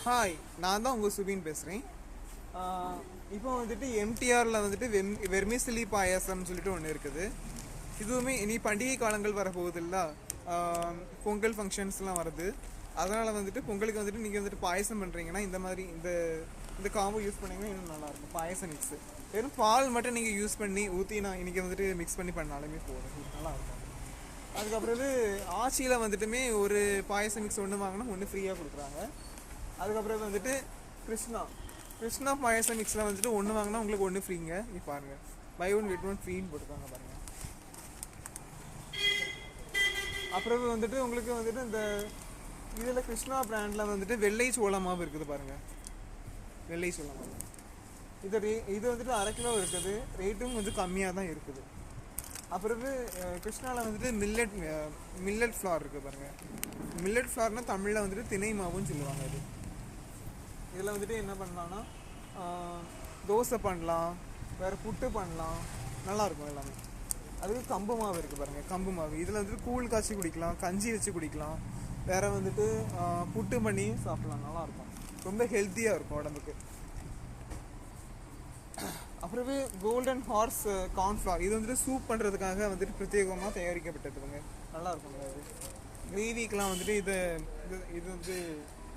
Hi, நான் தான் உங்கள் சுபின் பேசுகிறேன். இப்போ வந்துட்டு எம்டிஆரில் வந்துட்டு வெர்மிசிலி பாயாசம்னு சொல்லிட்டு ஒன்று இருக்குது. இதுவுமே இனி பண்டிகை காலங்கள் வரப்போகுது இல்லை, பொங்கல் ஃபங்க்ஷன்ஸ்லாம் வருது. அதனால் வந்துட்டு பொங்கலுக்கு வந்துட்டு நீங்கள் வந்துட்டு பாயசம் பண்ணுறீங்கன்னா இந்த மாதிரி இந்த காம்போ யூஸ் பண்ணிங்கன்னா இன்னும் நல்லாயிருக்கும். பாயசம் மிக்ஸு வெறும் பால் மட்டும் நீங்கள் யூஸ் பண்ணி ஊற்றி நான் இன்றைக்கி வந்துட்டு மிக்ஸ் பண்ணி பண்ணாலுமே போதும், நல்லாயிருக்கும். அதுக்கப்புறம் ஆச்சியில் வந்துட்டுமே ஒரு பாயசம் மிக்ஸ் ஒன்று வாங்கினா ஒன்று ஃப்ரீயாக கொடுக்குறாங்க. அதுக்கப்புறம் வந்துட்டு கிருஷ்ணா பாயசம் மிக்ஸில் வந்துட்டு ஒன்று வாங்கினா உங்களுக்கு ஒன்று ஃப்ரீங்க. நீ பாருங்கள், பை ஒன் கெட் ஒன் ஃப்ரீன்னு போட்டுருக்காங்க பாருங்கள். அப்புறம் வந்துட்டு உங்களுக்கு வந்துட்டு இந்த இதில் கிருஷ்ணா பிராண்டில் வந்துட்டு வெள்ளை சோள மாவு இருக்குது பாருங்கள். வெள்ளை சோள மாவு இது வந்துட்டு 1/2 கிலோ இருக்குது. ரேட்டும் கொஞ்சம் கம்மியாக தான் இருக்குது. அப்புறம் கிருஷ்ணாவில் வந்துட்டு மில்லட் ஃப்ளார் இருக்குது பாருங்கள். மில்லட் ஃப்ளார்னால் தமிழில் வந்துட்டு திணை மாவுன்னு சொல்லுவாங்க. இதில் வந்துட்டு என்ன பண்ணலான்னா தோசை பண்ணலாம், வேறு புட்டு பண்ணலாம், நல்லாயிருக்கும் எல்லாமே. அதுக்கு கம்பு மாவு இருக்குது பாருங்கள். கம்பு மாவு இதில் வந்துட்டு கூழ் காய்ச்சி குடிக்கலாம், கஞ்சி வச்சு குடிக்கலாம், வேறு வந்துட்டு புட்டு பண்ணி சாப்பிட்லாம், நல்லாயிருக்கும். ரொம்ப ஹெல்த்தியாக இருக்கும் உடம்புக்கு. அப்புறமே கோல்டன் ஹார்ஸ் கார்ன்ஃப்ளவர் இது வந்துட்டு சூப் பண்ணுறதுக்காக வந்துட்டு பிரத்யேகமாக தயாரிக்கப்பட்டதுங்க, நல்லாயிருக்கும். அது கிரேவிக்கெலாம் வந்துட்டு இது வந்து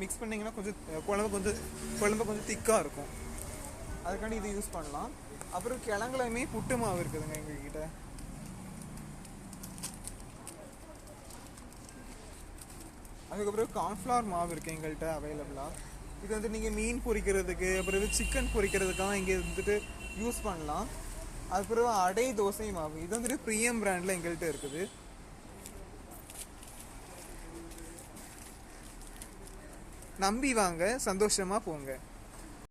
மிக்ஸ் பண்ணிங்கன்னா கொஞ்சம் குழம்பு கொஞ்சம் திக்காக இருக்கும். அதுக்காண்டி இது யூஸ் பண்ணலாம். அப்புறம் கிழங்குலையுமே புட்டு மாவு இருக்குதுங்க எங்ககிட்ட. அதுக்கப்புறம் கார்ன்ஃப்ளவர் மாவு இருக்குது எங்கள்கிட்ட அவைலபிளாக. இது வந்து நீங்கள் மீன் பொரிக்கிறதுக்கு, அப்புறம் சிக்கன் பொரிக்கிறதுக்காக இங்கே வந்துட்டு யூஸ் பண்ணலாம். அதுக்கப்புறம் அடை தோசை மாவு இது வந்துட்டு பிரியம் பிராண்டில் எங்கள்கிட்ட இருக்குது. நம்பி வாங்க, சந்தோஷமாக போங்க.